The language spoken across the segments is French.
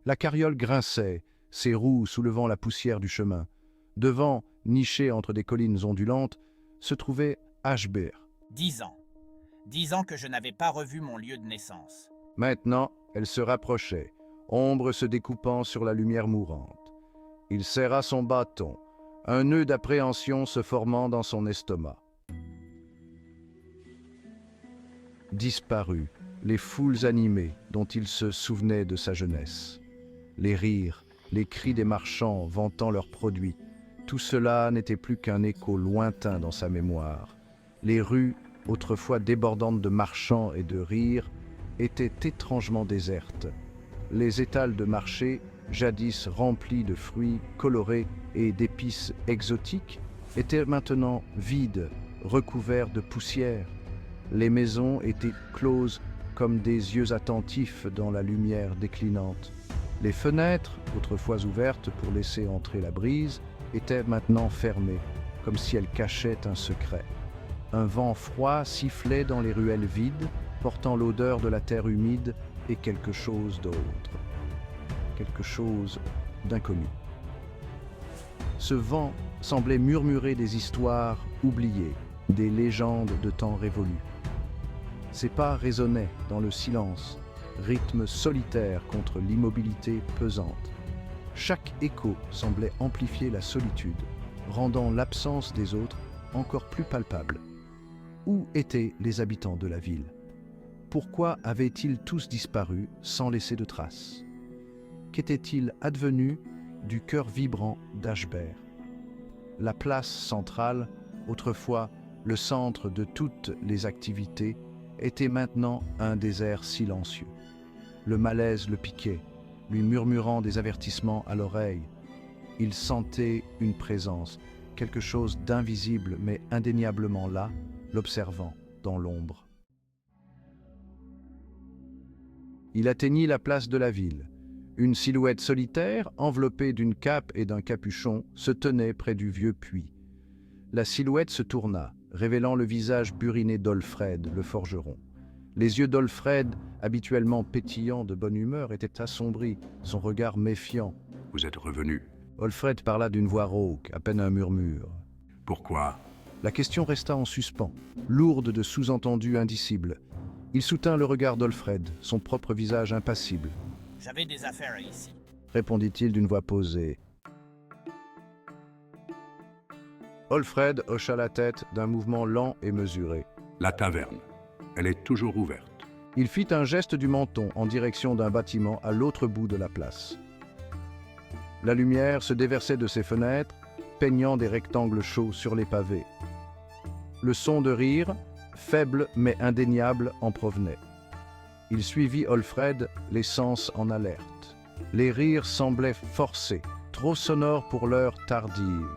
La carriole grinçait, ses roues soulevant la poussière du chemin. Devant, niché entre des collines ondulantes, se trouvait Ashbear. 10 ans. 10 ans que je n'avais pas revu mon lieu de naissance. Maintenant, elle se rapprochait, ombre se découpant sur la lumière mourante. Il serra son bâton, un nœud d'appréhension se formant dans son estomac. Disparu, les foules animées dont il se souvenait de sa jeunesse. Les rires, les cris des marchands vantant leurs produits, tout cela n'était plus qu'un écho lointain dans sa mémoire. Les rues, autrefois débordantes de marchands et de rires, étaient étrangement désertes. Les étals de marché, jadis remplis de fruits colorés et d'épices exotiques, étaient maintenant vides, recouverts de poussière. Les maisons étaient closes comme des yeux attentifs dans la lumière déclinante. Les fenêtres, autrefois ouvertes pour laisser entrer la brise, étaient maintenant fermées, comme si elles cachaient un secret. Un vent froid sifflait dans les ruelles vides, portant l'odeur de la terre humide et quelque chose d'autre. Quelque chose d'inconnu. Ce vent semblait murmurer des histoires oubliées, des légendes de temps révolus. Ses pas résonnaient dans le silence, rythme solitaire contre l'immobilité pesante. Chaque écho semblait amplifier la solitude, rendant l'absence des autres encore plus palpable. Où étaient les habitants de la ville? Pourquoi avaient-ils tous disparu sans laisser de traces? Qu'était-il advenu du cœur vibrant d'Ashbear? La place centrale, autrefois le centre de toutes les activités, était maintenant un désert silencieux. Le malaise le piquait, lui murmurant des avertissements à l'oreille. Il sentait une présence, quelque chose d'invisible mais indéniablement là, l'observant dans l'ombre. Il atteignit la place de la ville. Une silhouette solitaire, enveloppée d'une cape et d'un capuchon, se tenait près du vieux puits. La silhouette se tourna, révélant le visage buriné d'Olfred, le forgeron. Les yeux d'Olfred, habituellement pétillants de bonne humeur, étaient assombris, son regard méfiant. « Vous êtes revenu. Olfred parla d'une voix rauque, à peine un murmure. Pourquoi ? La question resta en suspens, lourde de sous-entendus indicibles. Il soutint le regard d'Olfred, son propre visage impassible. « J'avais des affaires ici. » répondit-il d'une voix posée. Olfred hocha la tête d'un mouvement lent et mesuré. La taverne. Elle est toujours ouverte. Il fit un geste du menton en direction d'un bâtiment à l'autre bout de la place. La lumière se déversait de ses fenêtres, peignant des rectangles chauds sur les pavés. Le son de rire, faible mais indéniable, en provenait. Il suivit Olfred, les sens en alerte. Les rires semblaient forcés, trop sonores pour l'heure tardive.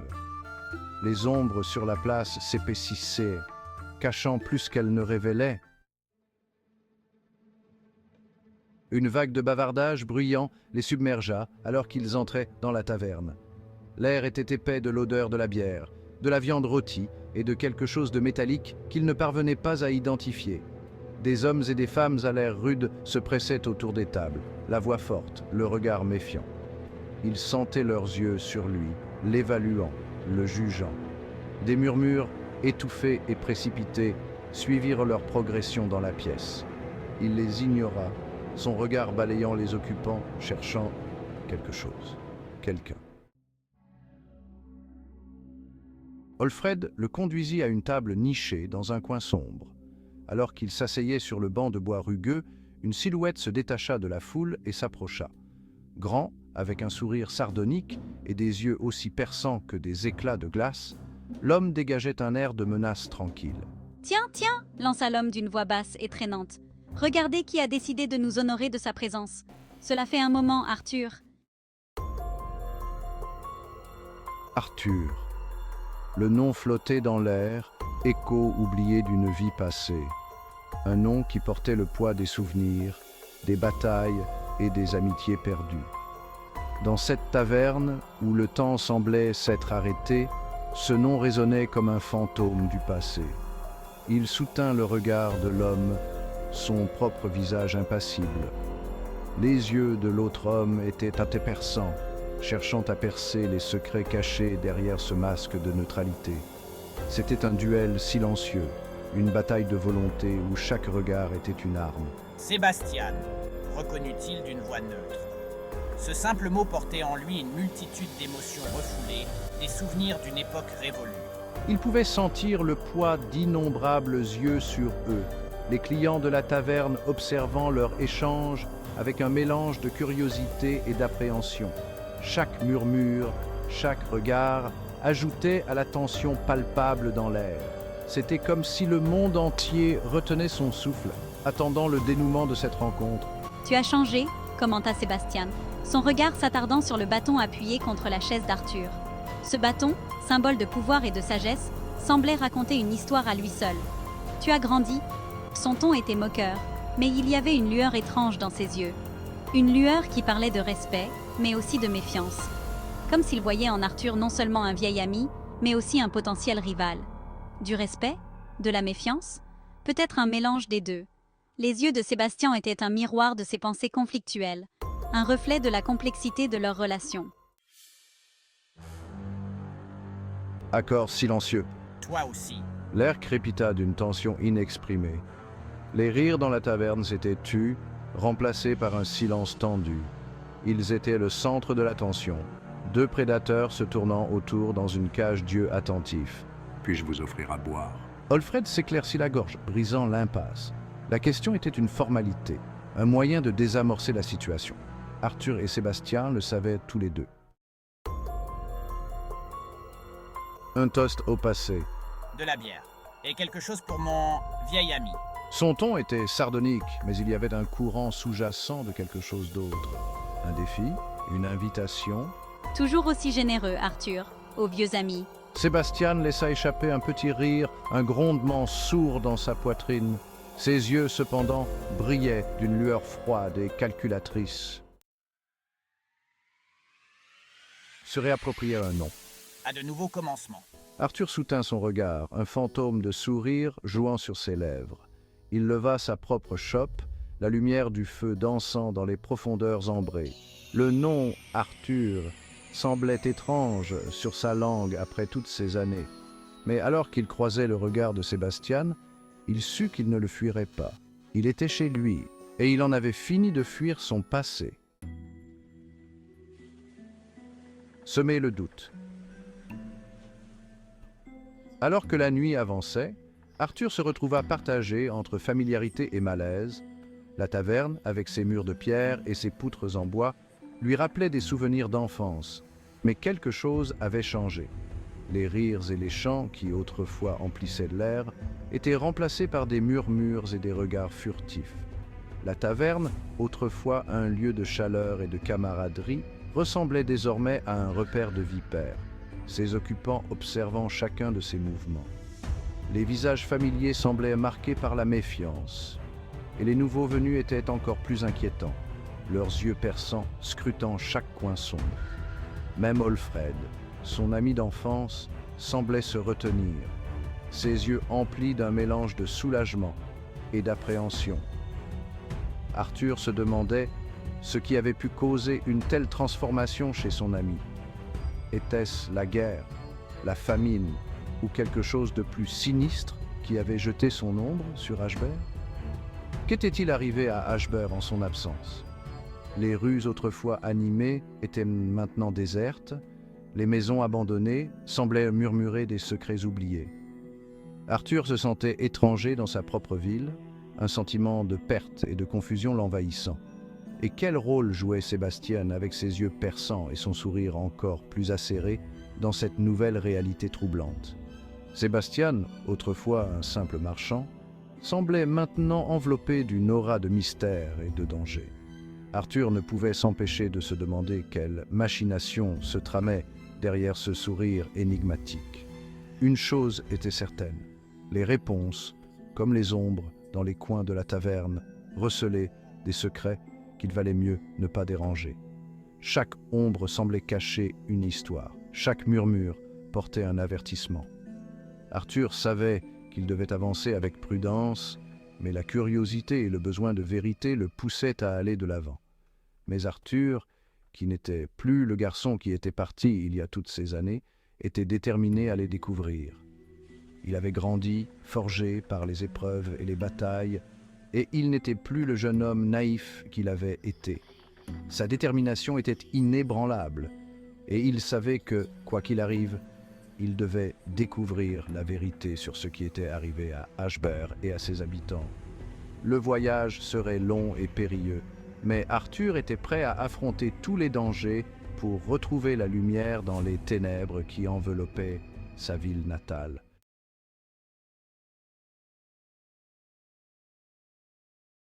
Les ombres sur la place s'épaississaient, cachant plus qu'elles ne révélaient. Une vague de bavardage bruyant les submergea alors qu'ils entraient dans la taverne. L'air était épais de l'odeur de la bière, de la viande rôtie et de quelque chose de métallique qu'ils ne parvenaient pas à identifier. Des hommes et des femmes à l'air rude se pressaient autour des tables, la voix forte, le regard méfiant. Il sentait leurs yeux sur lui, l'évaluant, le jugeant. Des murmures, étouffés et précipités, suivirent leur progression dans la pièce. Il les ignora, son regard balayant les occupants, cherchant quelque chose, quelqu'un. Olfred le conduisit à une table nichée dans un coin sombre. Alors qu'il s'asseyait sur le banc de bois rugueux, une silhouette se détacha de la foule et s'approcha. Grand, avec un sourire sardonique et des yeux aussi perçants que des éclats de glace, l'homme dégageait un air de menace tranquille. « Tiens, tiens !» lança l'homme d'une voix basse et traînante. « Regardez qui a décidé de nous honorer de sa présence. Cela fait un moment, Arthur. » Arthur. Le nom flottait dans l'air, écho oublié d'une vie passée. Un nom qui portait le poids des souvenirs, des batailles et des amitiés perdues. Dans cette taverne, où le temps semblait s'être arrêté, ce nom résonnait comme un fantôme du passé. Il soutint le regard de l'homme, son propre visage impassible. Les yeux de l'autre homme étaient perçants, cherchant à percer les secrets cachés derrière ce masque de neutralité. C'était un duel silencieux, une bataille de volonté où chaque regard était une arme. Sébastien, reconnut-il d'une voix neutre. Ce simple mot portait en lui une multitude d'émotions refoulées, des souvenirs d'une époque révolue. Il pouvait sentir le poids d'innombrables yeux sur eux, les clients de la taverne observant leur échange avec un mélange de curiosité et d'appréhension. Chaque murmure, chaque regard ajoutait à la tension palpable dans l'air. C'était comme si le monde entier retenait son souffle, attendant le dénouement de cette rencontre. « Tu as changé » commenta Sébastien, son regard s'attardant sur le bâton appuyé contre la chaise d'Arthur. Ce bâton, symbole de pouvoir et de sagesse, semblait raconter une histoire à lui seul. « Tu as grandi » Son ton était moqueur, mais il y avait une lueur étrange dans ses yeux. Une lueur qui parlait de respect, mais aussi de méfiance. Comme s'il voyait en Arthur non seulement un vieil ami, mais aussi un potentiel rival. Du respect? De la méfiance? Peut-être un mélange des deux. Les yeux de Sébastien étaient un miroir de ses pensées conflictuelles, un reflet de la complexité de leur relation. Accord silencieux. Toi aussi. L'air crépita d'une tension inexprimée. Les rires dans la taverne s'étaient tus, remplacés par un silence tendu. Ils étaient le centre de l'attention, deux prédateurs se tournant autour dans une cage d'yeux attentifs. Puis-je vous offrir à boire? Alfred s'éclaircit la gorge, brisant l'impasse. La question était une formalité, un moyen de désamorcer la situation. Arthur et Sébastien le savaient tous les deux. Un toast au passé. De la bière. Et quelque chose pour mon vieil ami. Son ton était sardonique, mais il y avait un courant sous-jacent de quelque chose d'autre. Un défi, une invitation. Toujours aussi généreux, Arthur, aux vieux amis. Sébastien laissa échapper un petit rire, un grondement sourd dans sa poitrine. Ses yeux, cependant, brillaient d'une lueur froide et calculatrice. Se réapproprier un nom. À de nouveaux commencements. Arthur soutint son regard, un fantôme de sourire jouant sur ses lèvres. Il leva sa propre chope, la lumière du feu dansant dans les profondeurs ambrées. Le nom Arthur semblait étrange sur sa langue après toutes ces années. Mais alors qu'il croisait le regard de Sébastien, il sut qu'il ne le fuirait pas. Il était chez lui, et il en avait fini de fuir son passé. Semer le doute. Alors que la nuit avançait, Arthur se retrouva partagé entre familiarité et malaise. La taverne, avec ses murs de pierre et ses poutres en bois, lui rappelait des souvenirs d'enfance. Mais quelque chose avait changé. Les rires et les chants qui autrefois emplissaient l'air étaient remplacés par des murmures et des regards furtifs. La taverne, autrefois un lieu de chaleur et de camaraderie, ressemblait désormais à un repère de vipères, ses occupants observant chacun de ses mouvements. Les visages familiers semblaient marqués par la méfiance, et les nouveaux venus étaient encore plus inquiétants, leurs yeux perçants scrutant chaque coin sombre. Même Alfred, son ami d'enfance, semblait se retenir, ses yeux emplis d'un mélange de soulagement et d'appréhension. Arthur se demandait ce qui avait pu causer une telle transformation chez son ami. Était-ce la guerre, la famine ou quelque chose de plus sinistre qui avait jeté son ombre sur Ashbury? Qu'était-il arrivé à Ashbury en son absence? Les rues autrefois animées étaient maintenant désertes, les maisons abandonnées semblaient murmurer des secrets oubliés. Arthur se sentait étranger dans sa propre ville, un sentiment de perte et de confusion l'envahissant. Et quel rôle jouait Sébastien avec ses yeux perçants et son sourire encore plus acéré dans cette nouvelle réalité troublante? Sébastien, autrefois un simple marchand, semblait maintenant enveloppé d'une aura de mystère et de danger. Arthur ne pouvait s'empêcher de se demander quelle machination se tramait derrière ce sourire énigmatique. Une chose était certaine, les réponses, comme les ombres dans les coins de la taverne, recelaient des secrets qu'il valait mieux ne pas déranger. Chaque ombre semblait cacher une histoire, chaque murmure portait un avertissement. Arthur savait qu'il devait avancer avec prudence, mais la curiosité et le besoin de vérité le poussaient à aller de l'avant. Mais Arthur, qui n'était plus le garçon qui était parti il y a toutes ces années, était déterminé à les découvrir. Il avait grandi, forgé par les épreuves et les batailles, et il n'était plus le jeune homme naïf qu'il avait été. Sa détermination était inébranlable, et il savait que, quoi qu'il arrive, il devait découvrir la vérité sur ce qui était arrivé à Ashbert et à ses habitants. Le voyage serait long et périlleux, mais Arthur était prêt à affronter tous les dangers pour retrouver la lumière dans les ténèbres qui enveloppaient sa ville natale.